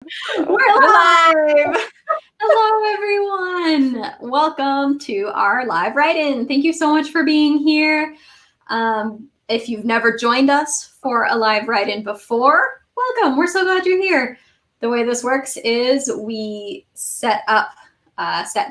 We're live! Hello, everyone. Welcome to our live write-in. Thank you so much for being here. If you've never joined us for a live write-in before, welcome. We're so glad you're here. The way this works is we set up set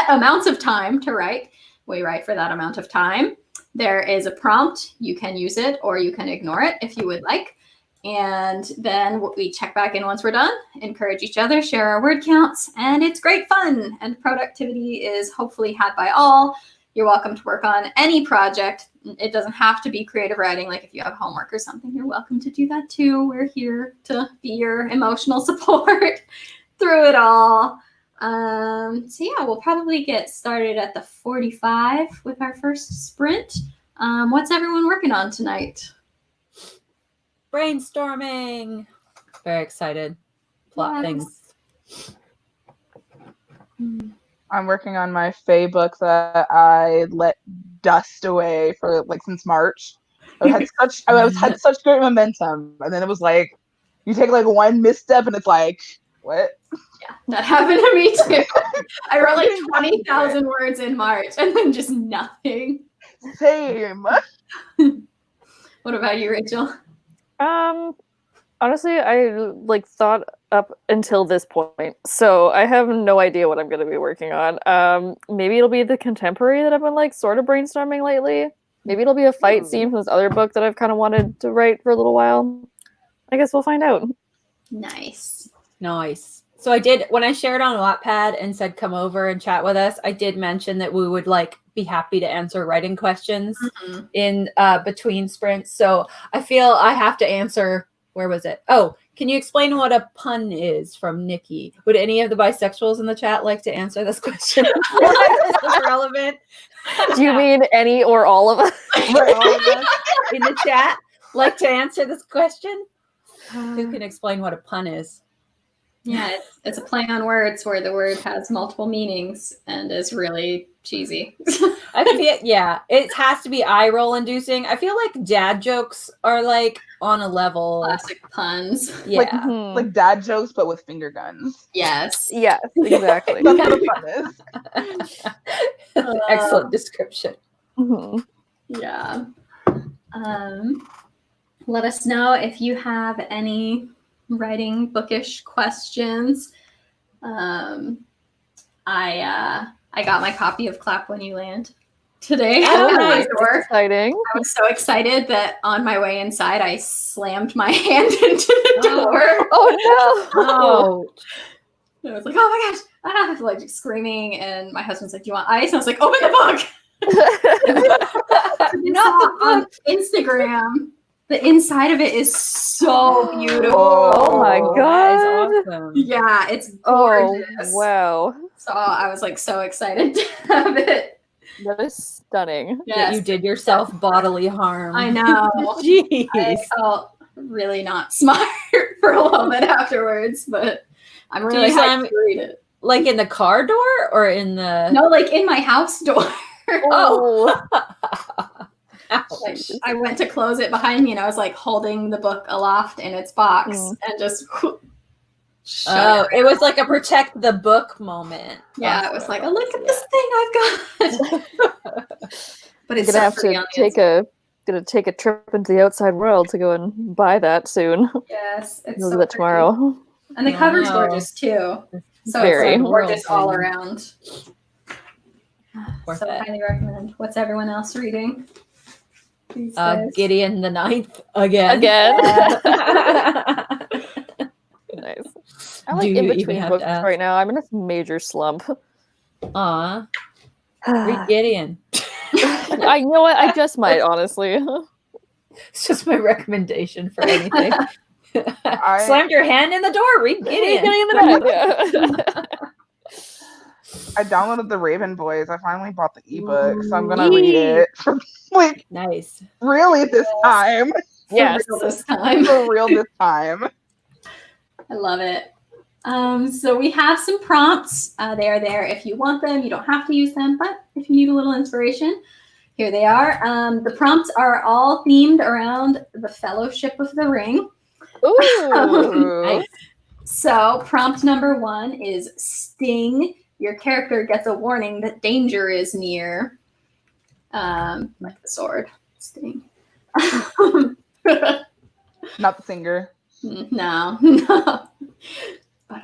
amounts of time to write. We write for that amount of time. There is a prompt. You can use it or you can ignore it if you would like. And then we check back in once we're done, encourage each other, share our word counts, and it's great fun. And productivity is hopefully had by all. You're welcome to work on any project. It doesn't have to be creative writing. Like if you have homework or something, you're welcome to do that too. We're here to be your emotional support through it all. So yeah, we'll probably get started at the 45 with our first sprint. What's everyone working on tonight? Brainstorming. Very excited. Plot things. I'm working on my Fae book that I let dust away for since March. I had such great momentum, and then it was like you take one misstep, and it's like what? Yeah, that happened to me too. I wrote 20,000 words in March, and then just nothing. Same. What about you, Rachel? Honestly, I thought up until this point, so I have no idea what I'm going to be working on. Maybe it'll be the contemporary that I've been sort of brainstorming lately. Maybe it'll be a fight scene from this other book that I've kind of wanted to write for a little while. I guess we'll find out. Nice. So I did, when I shared on Wattpad and said come over and chat with us, I did mention that we would be happy to answer writing questions in between sprints. So I feel I have to answer, where was it? Oh, can you explain what a pun is from Nikki? Would any of the bisexuals in the chat like to answer this question? This is relevant. Do you mean any or all of us? For all of us in the chat like to answer this question? Who can explain what a pun is? Yeah, it's a play on words where the word has multiple meanings and is really cheesy. I feel, yeah, it has to be eye roll inducing. I feel like dad jokes are on a level. Classic puns. Yeah. Like dad jokes, but with finger guns. Yes. Yes, exactly. That's what a pun is. Excellent description. Yeah. Let us know if you have any writing bookish questions. I got my copy of Clap When You Land today. Nice. Exciting. I was so excited that on my way inside I slammed my hand into the door. Oh no! Oh. I was like, oh my gosh, I was screaming, and my husband's like, do you want ice? And I was like, open the book. Not the book. On Instagram. The inside of it is so beautiful. Oh my god. That is awesome. Yeah, it's gorgeous. Oh, wow. So I was so excited to have it. That is stunning. Yes. That you did yourself bodily harm. I know. Jeez. I felt really not smart for a little bit afterwards, but I'm really happy to read it. In the car door or in the... No, in my house door. Oh. I went to close it behind me, and I was holding the book aloft in its box and just shut it was a protect the book moment. Yeah, it was oh, look at this thing I've got. But it's gonna have to take a trip into the outside world to go and buy that soon. Yes, it's we'll do that tomorrow. And the cover's gorgeous too. So Very it's gorgeous all around. Worth so it. highly recommend. What's everyone else reading? Gideon the Ninth again. Nice. I'm in between books right now. I'm in a major slump. Aw. Read Gideon. I know what I just might, honestly. It's just my recommendation for anything. Slammed your hand in the door. Read Gideon. I downloaded the Raven Boys. I finally bought the ebook, so I'm gonna read it for nice. Really this time. Yes, this time. For real this time. I love it. So we have some prompts. They are there if you want them. You don't have to use them, but if you need a little inspiration, here they are. The prompts are all themed around the Fellowship of the Ring. Ooh. Nice. So prompt number 1 is sting. Your character gets a warning that danger is near. Like the sword. Sting. Not the singer. No. But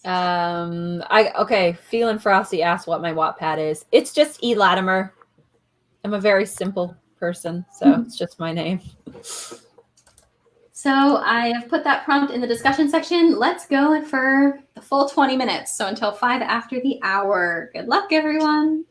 Okay, Feeling Frosty asked what my Wattpad is. It's just E. Latimer. I'm a very simple person, so it's just my name. So I have put that prompt in the discussion section. Let's go for the full 20 minutes. So until 5 after the hour. Good luck, everyone.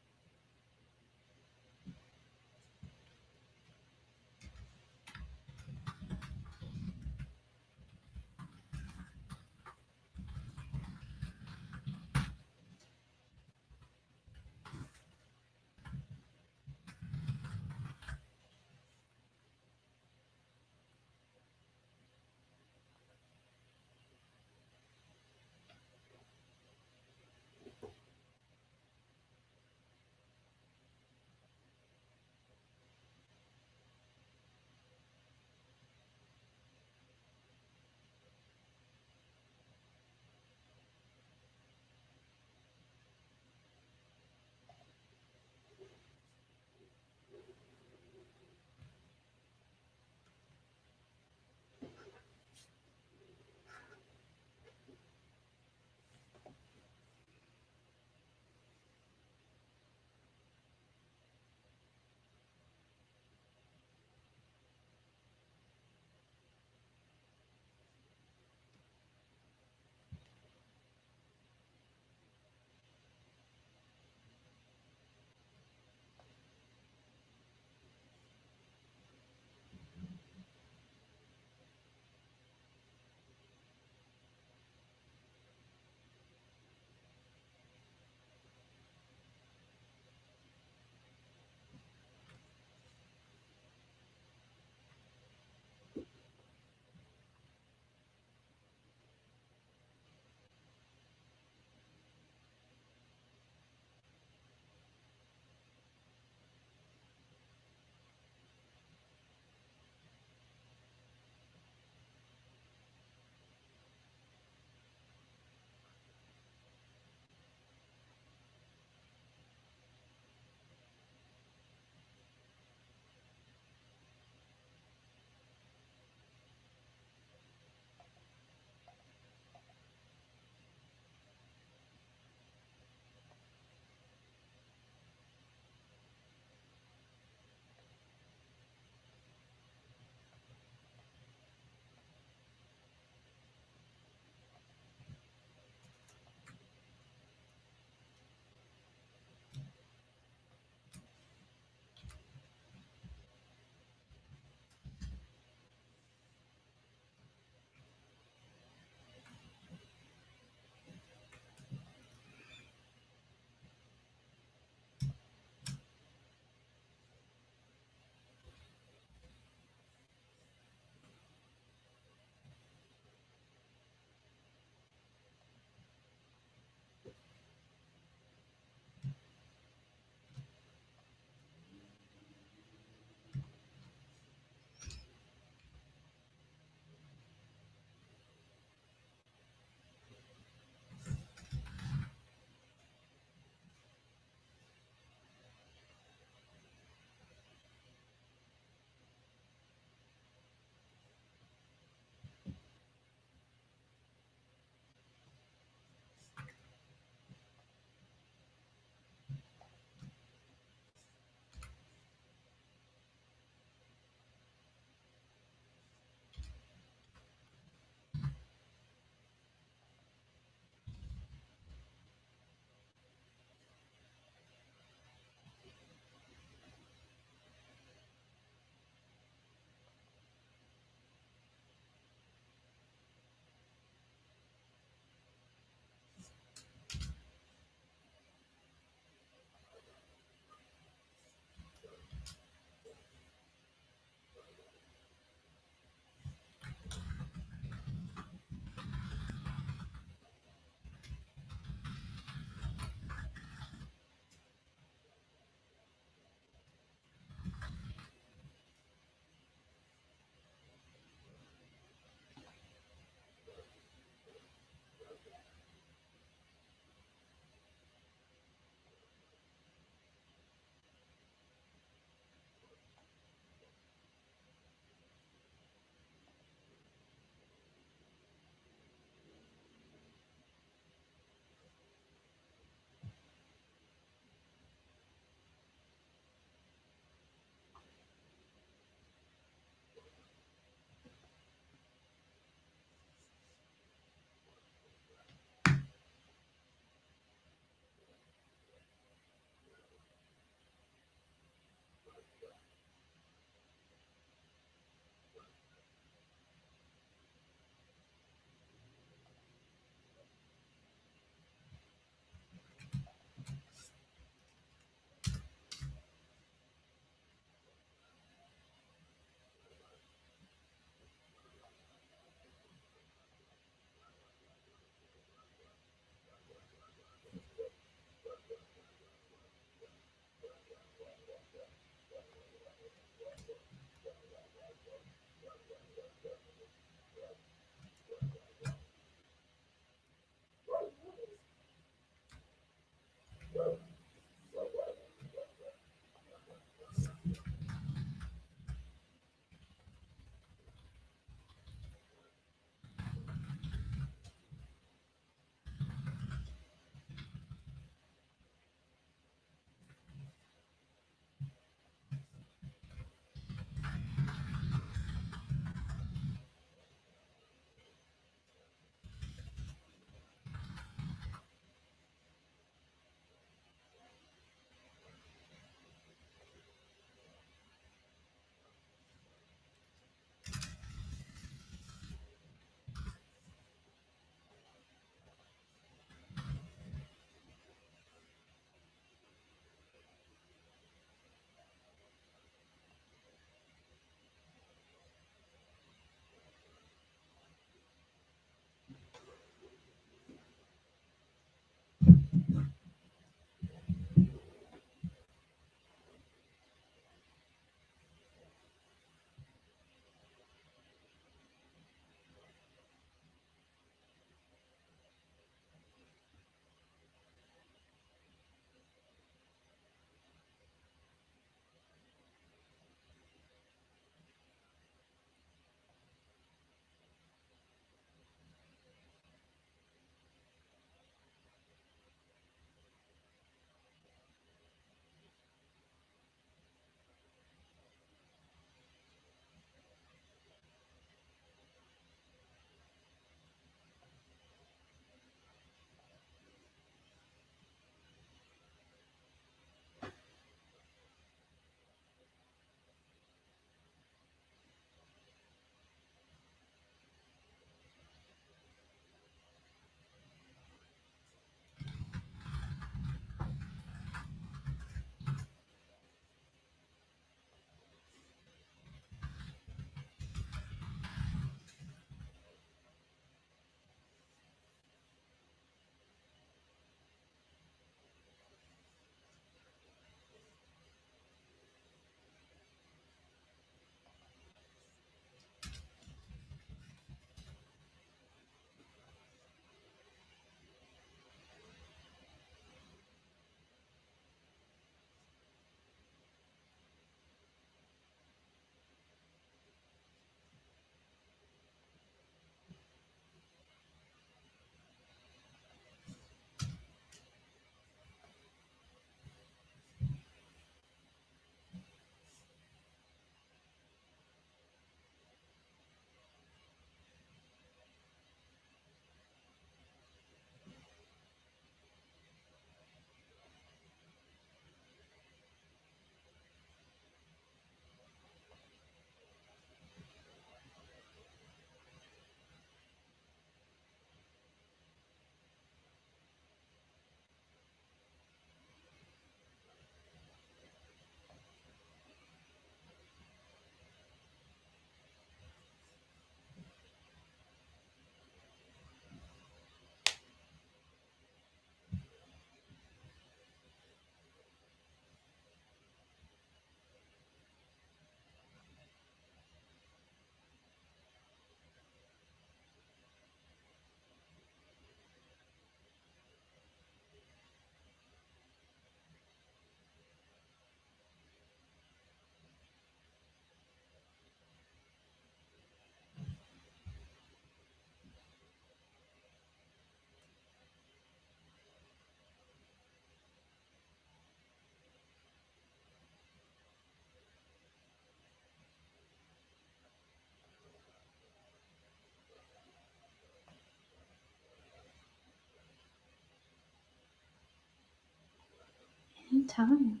Anytime.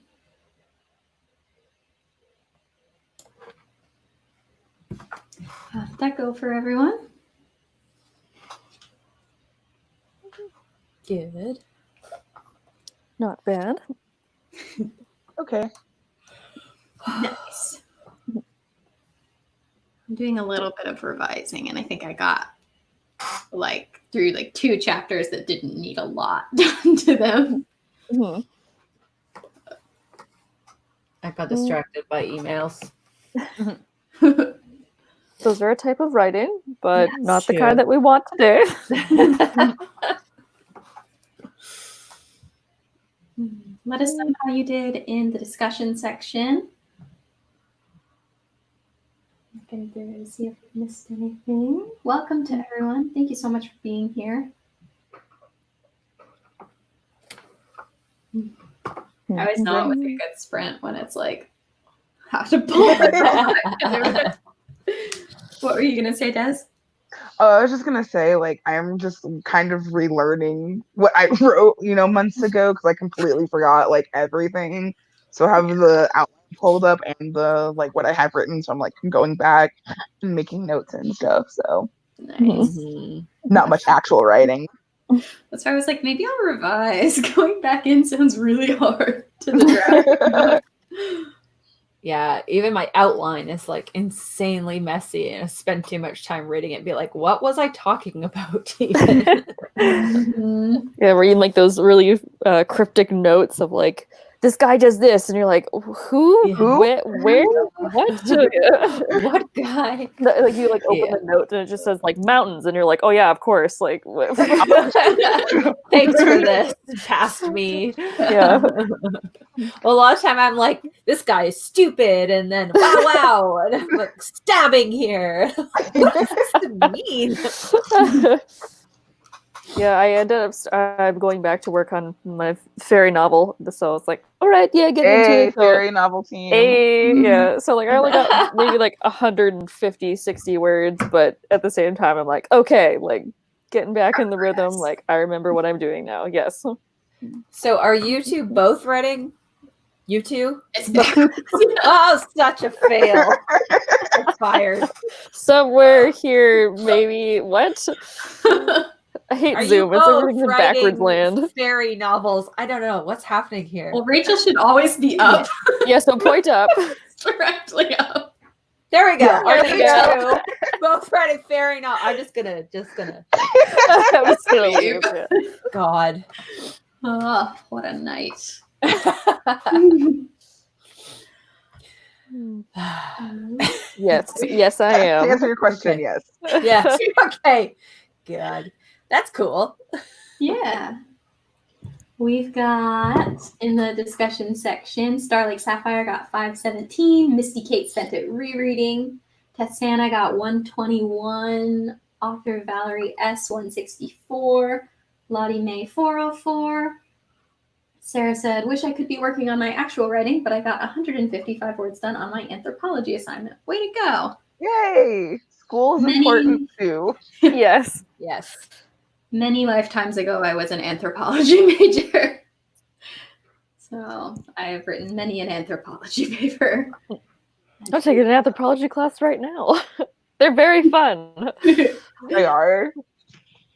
How did that go for everyone? Good. Not bad. Okay. Nice. I'm doing a little bit of revising, and I think I got through 2 chapters that didn't need a lot done to them. Mhm. I got distracted by emails. Those are a type of writing, but Yes, not the true. kind that we want today. Let us know how you did in the discussion section. I'm going to see if we missed anything. Welcome to everyone. Thank you so much for being here. I always know it was a good sprint when it's like, how to pull it back. What were you going to say, Des? I was just gonna say, like, I'm just kind of relearning what I wrote, months ago, because I completely forgot like everything. So I have the outline pulled up and the what I have written. So I'm like going back and making notes and stuff. So Nice. not much actual writing. That's why I was like, maybe I'll revise. Going back in sounds really hard to the draft. Yeah, even my outline is like insanely messy, and I spend too much time reading it and be like, what was I talking about even? Yeah, where you like those really cryptic notes of like, this guy does this, and you're like, who? Yeah. Where? What? What guy? Like you like open Yeah. the note and it just says like mountains, and you're like, oh yeah, of course. Like, Thanks for this. Past me. yeah. Well, a lot of time I'm like, this guy is stupid, and then wow, and I'm like stabbing here. What does this mean? Yeah, I ended up going back to work on my fairy novel, so it's like, all right, yeah, get into it. So, Fairy novel team. yeah, so like I only got maybe like 150, 60 words, but at the same time, I'm like, okay, like getting back in the rhythm. Like I remember what I'm doing now. Yes. So, are you two both writing? You two? It's backwards. Oh, such a fail. I'm fired. Somewhere here, maybe. What? I hate Are Zoom. you It's both everything's in backwards writing land. fairy novels? I don't know what's happening here. Well, Rachel should always be up, Yeah, so point up. directly up. There we go. Yeah, Are there you we two both writing fairy novels? I'm just gonna. I was gonna leave. Yeah. God. Oh, what a night. Yes, I To am. answer your question, Okay. yes. Yes. Okay. God. That's cool. Yeah. We've got in the discussion section, Starlake Sapphire got 517. Misty Kate spent it rereading. Tessana got 121. Author Valerie S 164. Lottie May 404. Sarah said, wish I could be working on my actual writing, but I got 155 words done on my anthropology assignment. Way to go. Yay! School is important too. Yes. Yes. Many lifetimes ago, I was an anthropology major. So I have written many an anthropology paper. I'm taking an anthropology class right now. They're very fun. They are.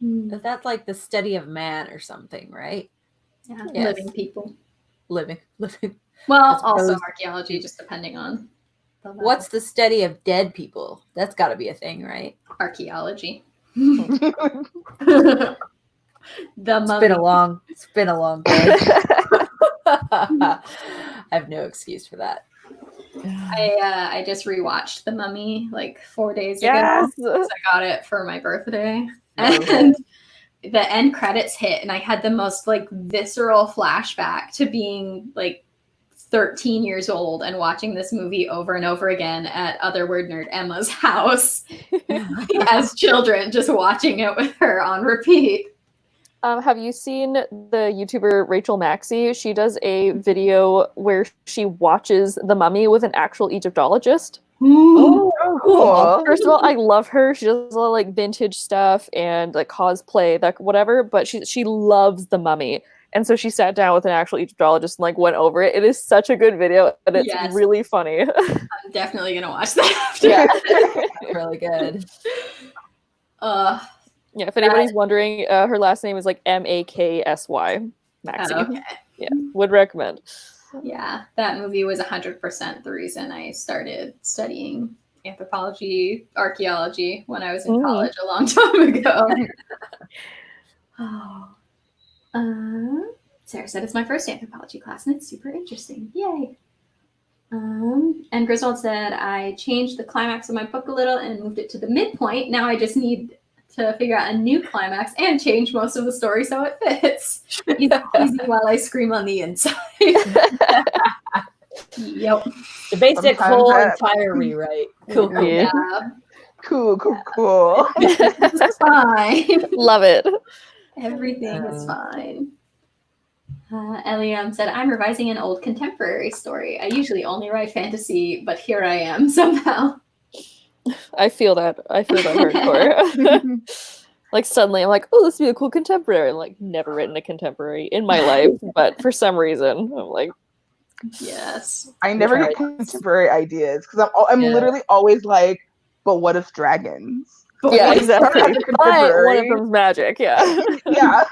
That's like the study of man or something, right? Yeah, Yes. living people. Living. Well, As also opposed- archaeology, just depending on the level. What's the study of dead people? That's got to be a thing, right? archaeology? I The It's mummy. been a long day. I have no excuse for that. I just rewatched The Mummy like 4 days Yes. ago. 'Cause I got it for my birthday, No. and the end credits hit, and I had the most like visceral flashback to being like 13 years old and watching this movie over and over again at other word nerd Emma's house as children, just watching it with her on repeat. Have you seen the YouTuber Rachel Maxey? She does a video where she watches The Mummy with an actual Egyptologist. Ooh. Oh, cool. First of all, I love her. She does a lot of like vintage stuff and like cosplay, like whatever. But she loves The Mummy, And so she sat down with an actual Egyptologist and like went over it. It is such a good video, and it's Yes. really funny. I'm definitely gonna watch that after. Yeah. Really good. Yeah, if anybody's wondering, her last name is like Maksy. Maxie. Okay. Yeah, would recommend. Yeah, that movie was 100% the reason I started studying anthropology, archaeology when I was in college a long time ago. Sarah said it's my first anthropology class and it's super interesting. Yay. And Griswold said I changed the climax of my book a little and moved it to the midpoint. Now I just need to figure out a new climax and change most of the story so it fits. Easy while I scream on the inside. Yep. The basic Sometimes whole that- entire rewrite. Cool. Yeah. Cool. It's fine. Love it. Everything is fine. Eliam said, I'm revising an old contemporary story. I usually only write fantasy, but here I am somehow. I feel that hardcore. Like suddenly I'm like, oh, this would be a cool contemporary. I'm like, never written a contemporary in my life, but for some reason I'm like, Yes. I never get contemporary ideas because I'm literally always like, but what if dragons? yeah, exactly. But one of Contemporary. them's magic, yeah. Yeah.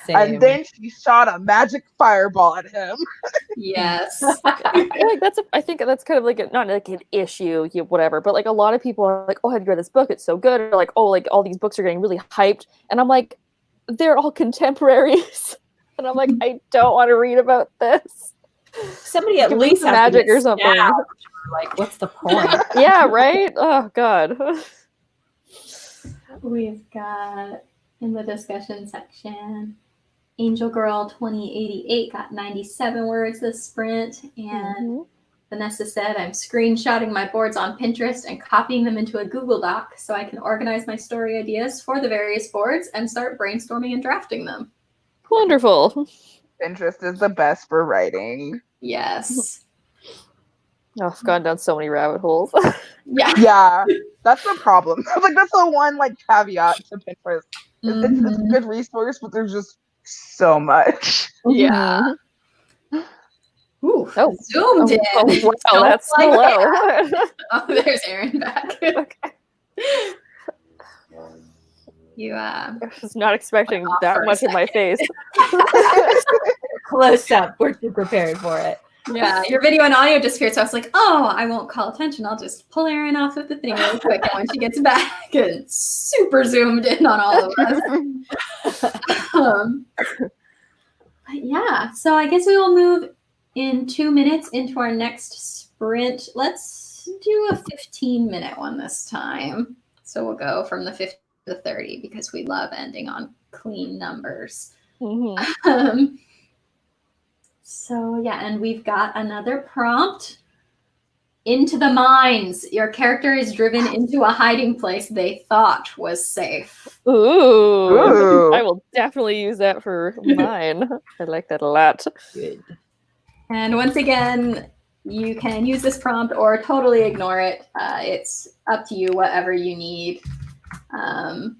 Same. And then she shot a magic fireball at him. Yes. I think that's kind of like not like an issue, whatever, but like a lot of people are like, oh, have you read this book? It's so good. Or like, oh, like all these books are getting really hyped. And I'm like, they're all contemporaries. And I'm like, I don't want to read about this. Somebody at Give me least some has to magic get or something. stabbed. Like, what's the point? Yeah, right? Oh, God. We've got in the discussion section, Angel Girl 2088 got 97 words this sprint. And Vanessa said, I'm screenshotting my boards on Pinterest and copying them into a Google Doc so I can organize my story ideas for the various boards and start brainstorming and drafting them. Wonderful. Pinterest is the best for writing. Yes. Oh, I've gone down so many rabbit holes. Yeah. Yeah, that's the problem. Like that's the one like caveat to Pinterest. It's a good resource, but there's just so much. Yeah. Ooh, Oh. zoomed in. Oh, wow, Don't that's like slow. Oh, there's Erin back. Okay. You I was not expecting Off that for a much in my face. Close up. We're too prepared for it. yeah, your video and audio disappeared, so I was like, oh, I won't call attention. I'll just pull Erin off of the thing really quick. And when she gets back, and super zoomed in on all of us. But yeah, so I guess we will move in 2 minutes into our next sprint. Let's do a 15-minute one this time. So we'll go from the 50 to 30 because we love ending on clean numbers. So yeah, and we've got another prompt. Into the mines. Your character is driven into a hiding place they thought was safe. Ooh. I will definitely use that for mine. I like that a lot. Good. And once again, you can use this prompt or totally ignore it. It's up to you, whatever you need. And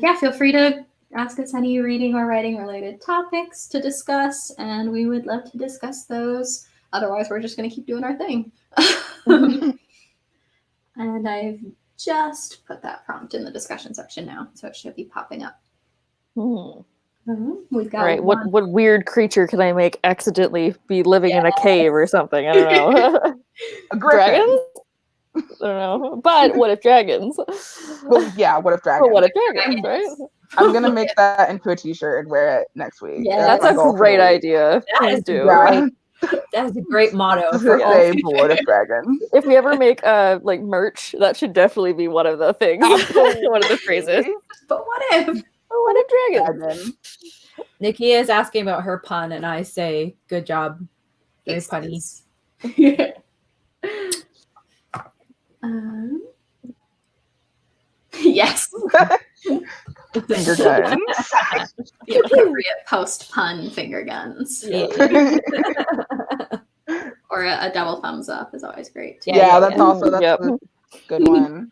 yeah, feel free to ask us any reading or writing related topics to discuss, and we would love to discuss those. Otherwise, we're just going to keep doing our thing. And I've just put that prompt in the discussion section now, so it should be popping up. We've got All right, what weird creature can I make accidentally be living in a cave or something? I don't know. A griffin. Dragons? I don't know. But what if dragons? Well, yeah, what if dragons? But what if dragons, right? I'm gonna make that into a t-shirt and wear it next week. Yeah, That's my a goal for great the week. idea. That Please is do. Yeah. That is a great motto Just for to all say, future- what if dragons? If we ever make like merch, that should definitely be one of the things. One of the phrases. But what if? What if dragons? Dragon. Nikki is asking about her pun, and I say, good job. Very punny. Yes. Finger guns. The appropriate post-pun finger guns. Yeah. Or a double thumbs up is always great too. Yeah, that's also Yep. a good one.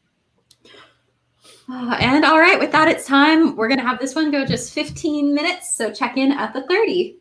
And all right, with that, it's time. We're going to have this one go just 15 minutes. So check in at the 30.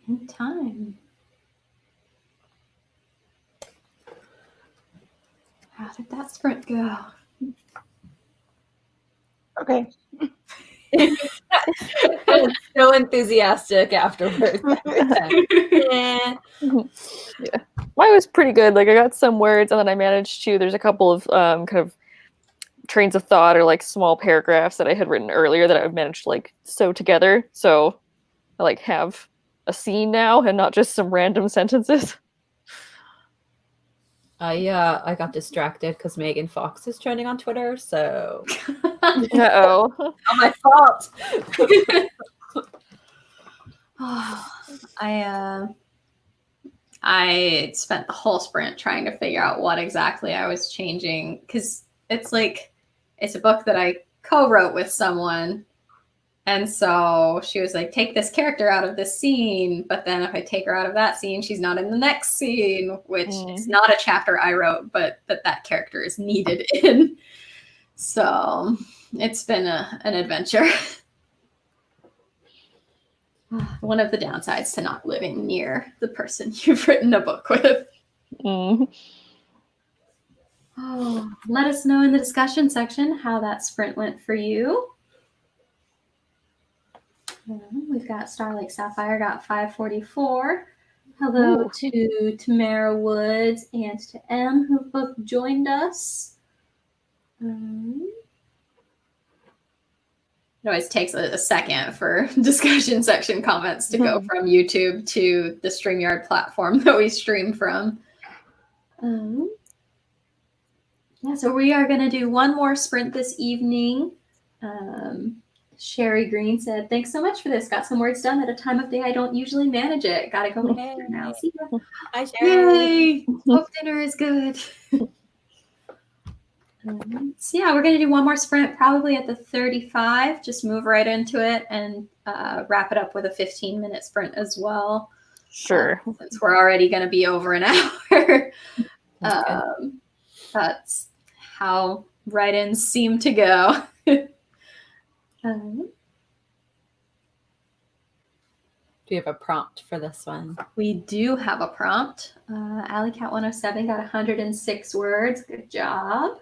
in time. How did that sprint go? Okay. So enthusiastic afterwards. Yeah. Yeah, mine was pretty good. Like I got some words, and then I managed to. There's a couple of kind of trains of thought or like small paragraphs that I had written earlier that I've managed to like sew together. So I like have a scene now and not just some random sentences. I got distracted because Megan Fox is trending on Twitter, so Uh-oh. not my fault. I spent the whole sprint trying to figure out what exactly I was changing, because it's like, it's a book that I co-wrote with someone. And so she was like, take this character out of this scene, but then if I take her out of that scene, she's not in the next scene, which is not a chapter I wrote, but that character is needed in. So it's been an adventure. One of the downsides to not living near the person you've written a book with. Mm. Oh, let us know in the discussion section how that sprint went for you. We've got Starlight Sapphire got 544. Hello to Tamara Woods and to M, who both joined us. It always takes a second for discussion section comments to go from YouTube to the StreamYard platform that we stream from. Yeah, so we are going to do one more sprint this evening. Sherry Green said, thanks so much for this. Got some words done at a time of day I don't usually manage it. Gotta go make dinner now. See ya. Hi, Sherry. Yay! Hope dinner is good. So yeah, we're going to do one more sprint, probably at the 35. Just move right into it and wrap it up with a 15-minute sprint as well. Sure. Since we're already going to be over an hour. That's how write-ins seem to go. Do you have a prompt for this one? We do have a prompt. AlleyCat107 got 106 words. Good job.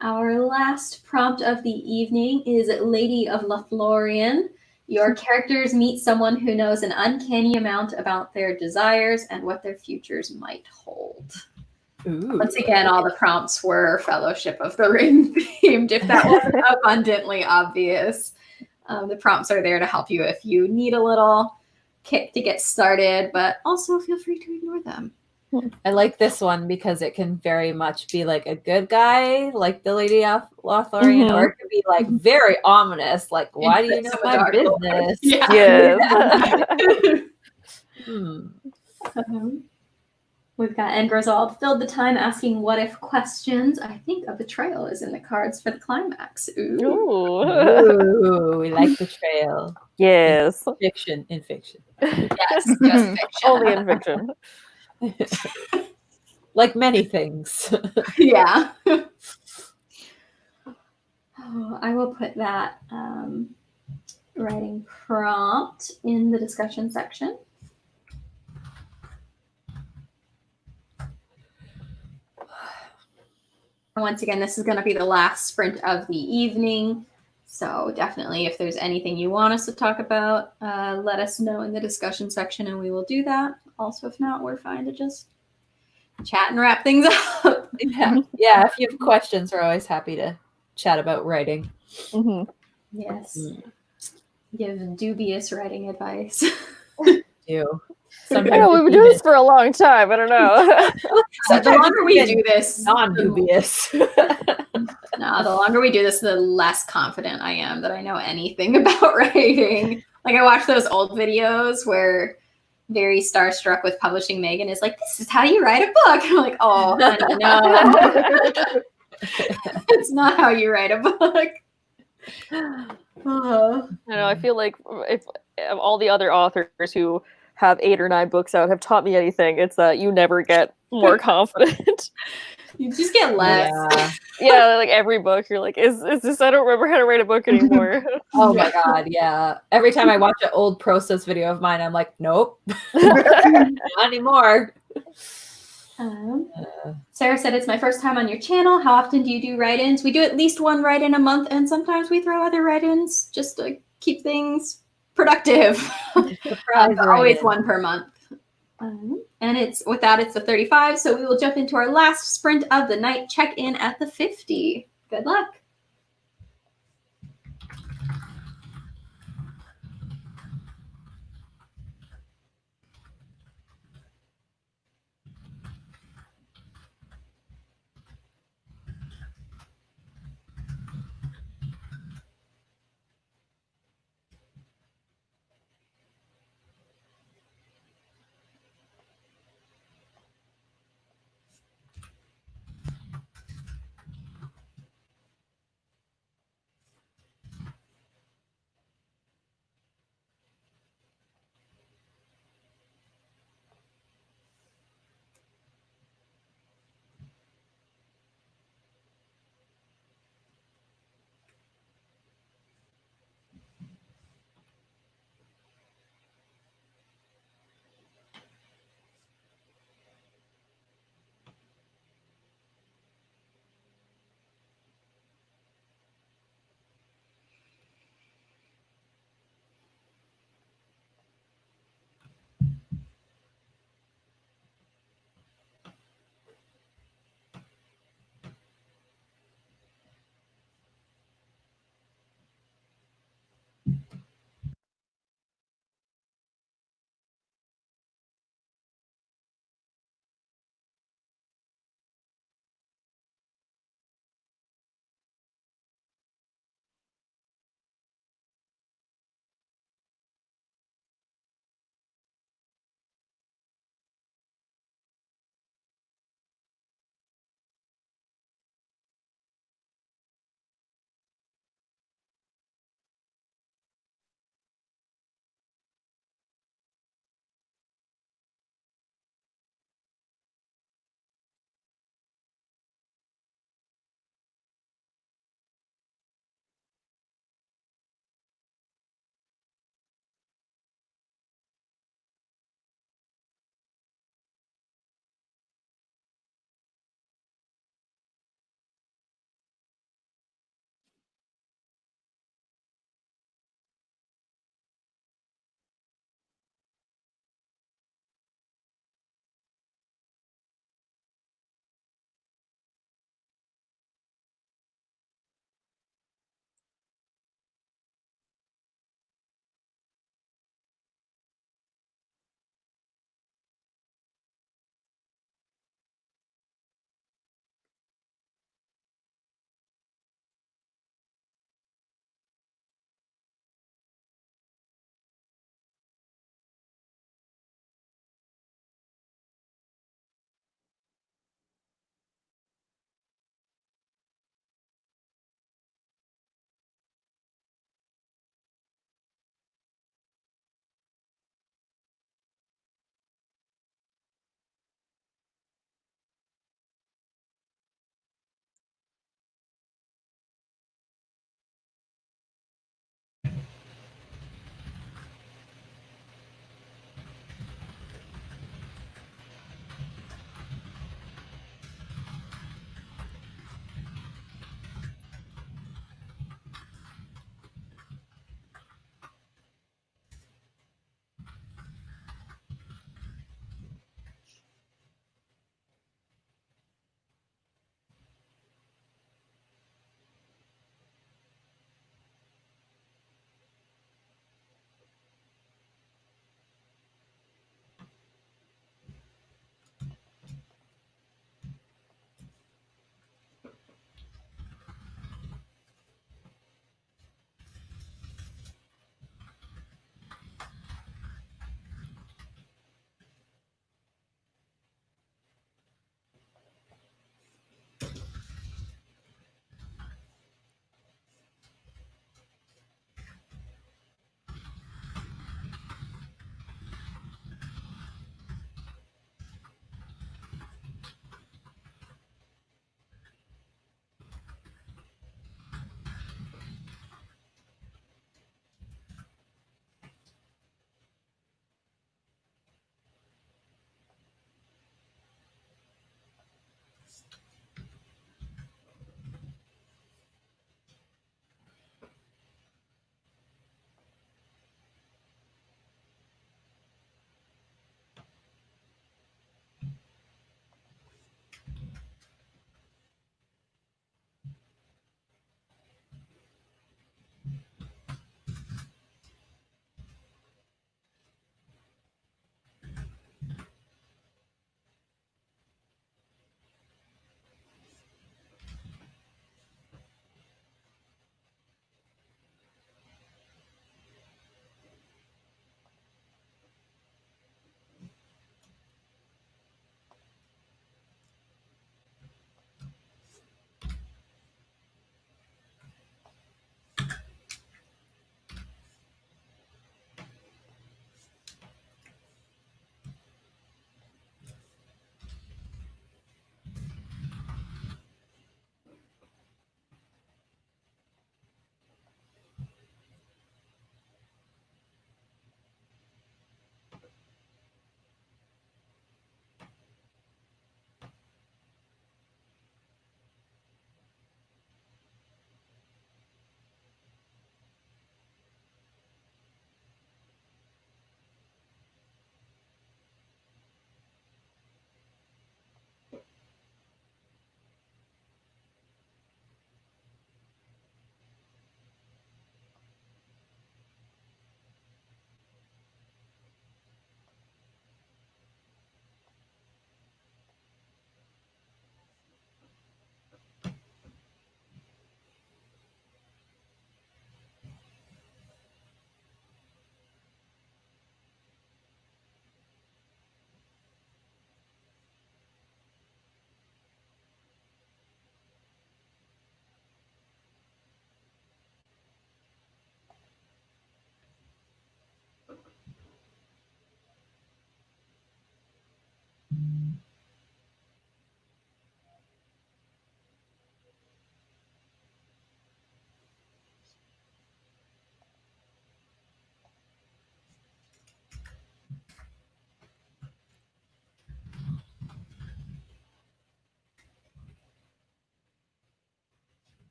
Our last prompt of the evening is Lady of Lothlorien. Your characters meet someone who knows an uncanny amount about their desires and what their futures might hold. Ooh. Once again, all the prompts were Fellowship of the Ring themed, if that wasn't abundantly obvious. The prompts are there to help you if you need a little kick to get started, but also feel free to ignore them. I like this one because it can very much be like a good guy, like the Lady of Lothlorien, or it could be like very ominous, like, why do you know my business? Yeah. Yeah. We've got Engrisald filled the time asking what if questions. I think a betrayal is in the cards for the climax. Ooh. Ooh, we like betrayal. Yes. In fiction. Yes, just fiction. Only in fiction. Like many things. Yeah. I will put that writing prompt in the discussion section. Once again, this is going to be the last sprint of the evening. So definitely, if there's anything you want us to talk about, let us know in the discussion section and we will do that. Also, if not, we're fine to just chat and wrap things up. Yeah, if you have questions, we're always happy to chat about writing. Yes. Give dubious writing advice. Do. I know, we've been doing this for a long time. I don't know. So the longer we do this, non-dubious. No, the longer we do this, the less confident I am that I know anything about writing. Like, I watch those old videos where very starstruck with publishing Megan is like, this is how you write a book. I'm like, oh, honey, no. It's not how you write a book. I know, I feel like if all the other authors who have 8 or 9 books out have taught me anything, it's that you never get more confident. You just get less. Yeah. Yeah, like every book, you're like, is this? I don't remember how to write a book anymore. Oh my god, yeah. Every time I watch an old process video of mine, I'm like, nope, not anymore. Sarah said, it's my first time on your channel. How often do you do write-ins? We do at least one write-in a month, and sometimes we throw other write-ins just to keep things productive. Surprise Always write-in. one per month. And with that, it's the 35. So we will jump into our last sprint of the night. Check in at the 50. Good luck.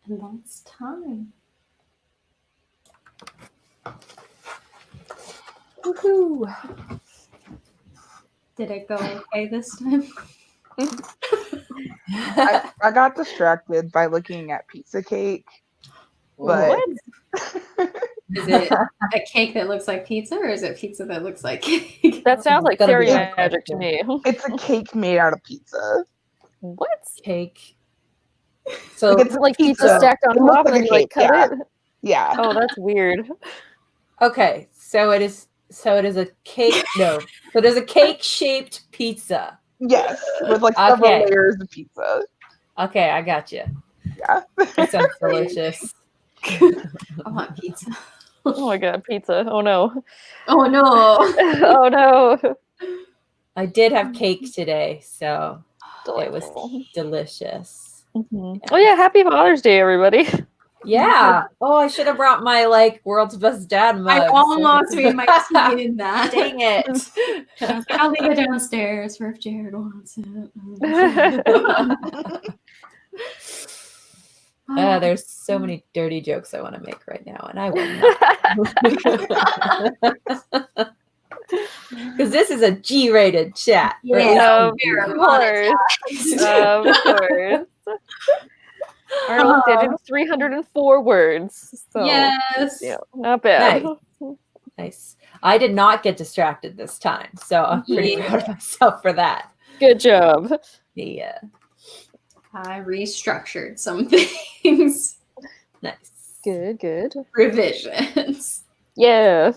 And that's time. Woohoo! Did it go okay this time? I got distracted by looking at pizza cake. But Is it a cake that looks like pizza, or is it pizza that looks like cake? That sounds like Gotta be fairy a magic to me. it's a cake made out of pizza. What? Cake. So Like, It's like pizza pizza. stacked on It looks top and like then a you like cake, cut it. Yeah. Oh, that's weird. okay, so it is a cake. No, so there's a cake-shaped pizza. Yes, with like several Okay. layers of pizza. Okay, I got you. Yeah. That sounds delicious. I want pizza. Oh my god, pizza. Oh no. Oh no. Oh no. I did have cake today, so it was Delightful. delicious. Mhm. Oh yeah, happy Father's Day, everybody. Yeah. Oh, I should have brought my like world's best dad mug. I almost made my tea in that. Dang it. I was like, I'll leave it downstairs for if Jared wants it. There's so many dirty jokes I want to make right now, and I will not. Because this is a G-rated chat. Yeah. Of course. Of course. Our last did 304 words. So Yes. yeah, not bad. Nice. I did not get distracted this time, so I'm pretty proud of myself for that. Good job. Yeah. I restructured some things. Nice. Good. Revisions. Yeah.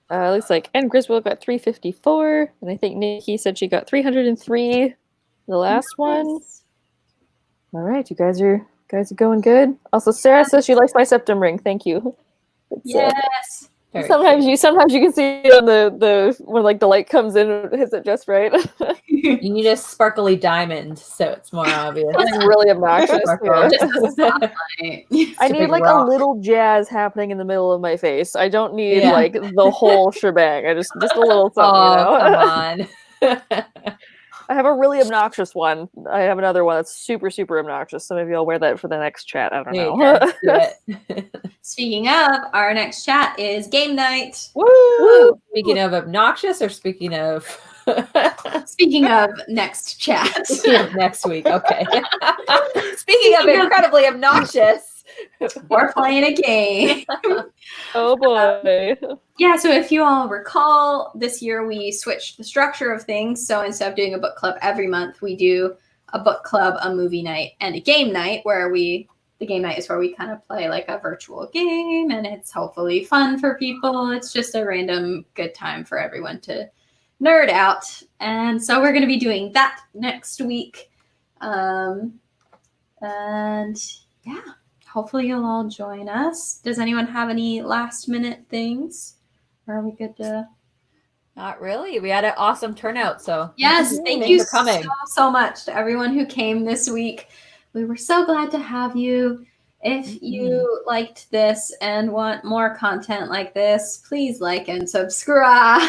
Looks like Anne Griswold got 354, and I think Nikki said she got 303. The last one. All right, you guys are going good. Also, Sarah says she likes my septum ring. Thank you. It's, Yes. Very sometimes you can see it on the when like the light comes in, it hits it just right. You need a sparkly diamond, so it's more obvious. It's really obnoxious. Yeah. Just a spotlight. I a need big like rock. a little jazz happening in the middle of my face. I don't need Yeah. like the whole shebang. I just a little something, Oh, you know. come on. I have a really obnoxious one. I have another one that's super, super obnoxious. So maybe I'll wear that for the next chat. I don't know. Let's do it. Speaking of, our next chat is game night. Woo! Speaking of obnoxious, or speaking of Speaking of next chat. speaking of next week, okay. Speaking of incredibly obnoxious. We're playing a game. Oh boy. Yeah, so if you all recall, this year we switched the structure of things. So instead of doing a book club every month, we do a book club, a movie night, and a game night where the game night is where we kind of play like a virtual game, and it's hopefully fun for people. It's just a random good time for everyone to nerd out. And so we're going to be doing that next week. And yeah, hopefully you'll all join us. Does anyone have any last minute things? Or are we good to? Not really. We had an awesome turnout, so Yes, thank thanks you for coming. so much to everyone who came this week. We were so glad to have you. If you liked this and want more content like this, please like and subscribe.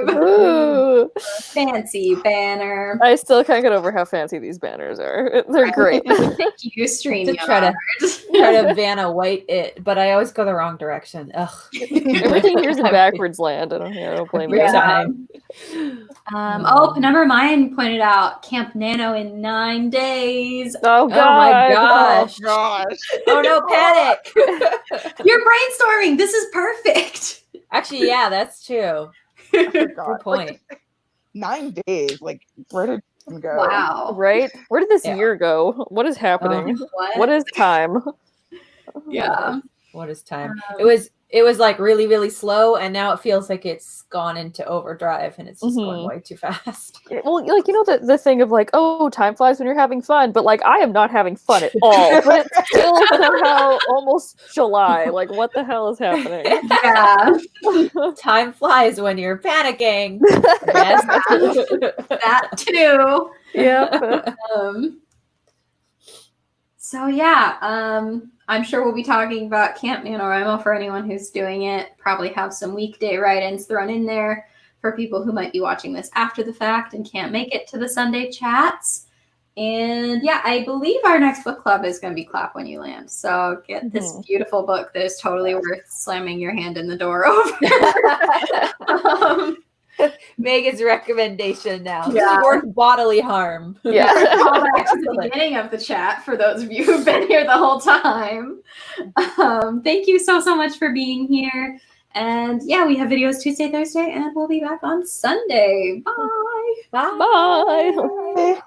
Ooh. Fancy banner. I still can't get over how fancy these banners are. They're great. Thank you, To StreamYard. try to Vanna White it, but I always go the wrong direction. Ugh. Everything here's in backwards land. I don't blame you. Every Yeah. time. Oh, Penumbra Mine pointed out Camp Nano in 9 days. Oh Oh my god. gosh. Gosh. Oh no, panic. You're brainstorming. This is perfect. Actually, yeah, that's true. Good God. point. 9 days. Like, where did it go? Wow. Right? Where did this Yeah. year go? What is happening? What? What is time? Yeah. What is time? It was like really, really slow, and now it feels like it's gone into overdrive and it's just going way too fast. Well, like, you know, the thing of like, oh, time flies when you're having fun, but like I am not having fun at all. But it's still somehow almost July. Like, what the hell is happening? Yeah. Time flies when you're panicking. Yes. That too. Yeah. So yeah, I'm sure we'll be talking about Camp NaNoWriMo for anyone who's doing it. Probably have some weekday write-ins thrown in there for people who might be watching this after the fact and can't make it to the Sunday chats. And yeah, I believe our next book club is going to be Clap When You Land. So get this beautiful book that is totally worth slamming your hand in the door over. Megan's recommendation now. This Yeah. is worth bodily harm. Yeah. Call back to the beginning of the chat for those of you who've been here the whole time. Thank you so much for being here. And yeah, we have videos Tuesday, Thursday, and we'll be back on Sunday. Bye. Bye. Bye.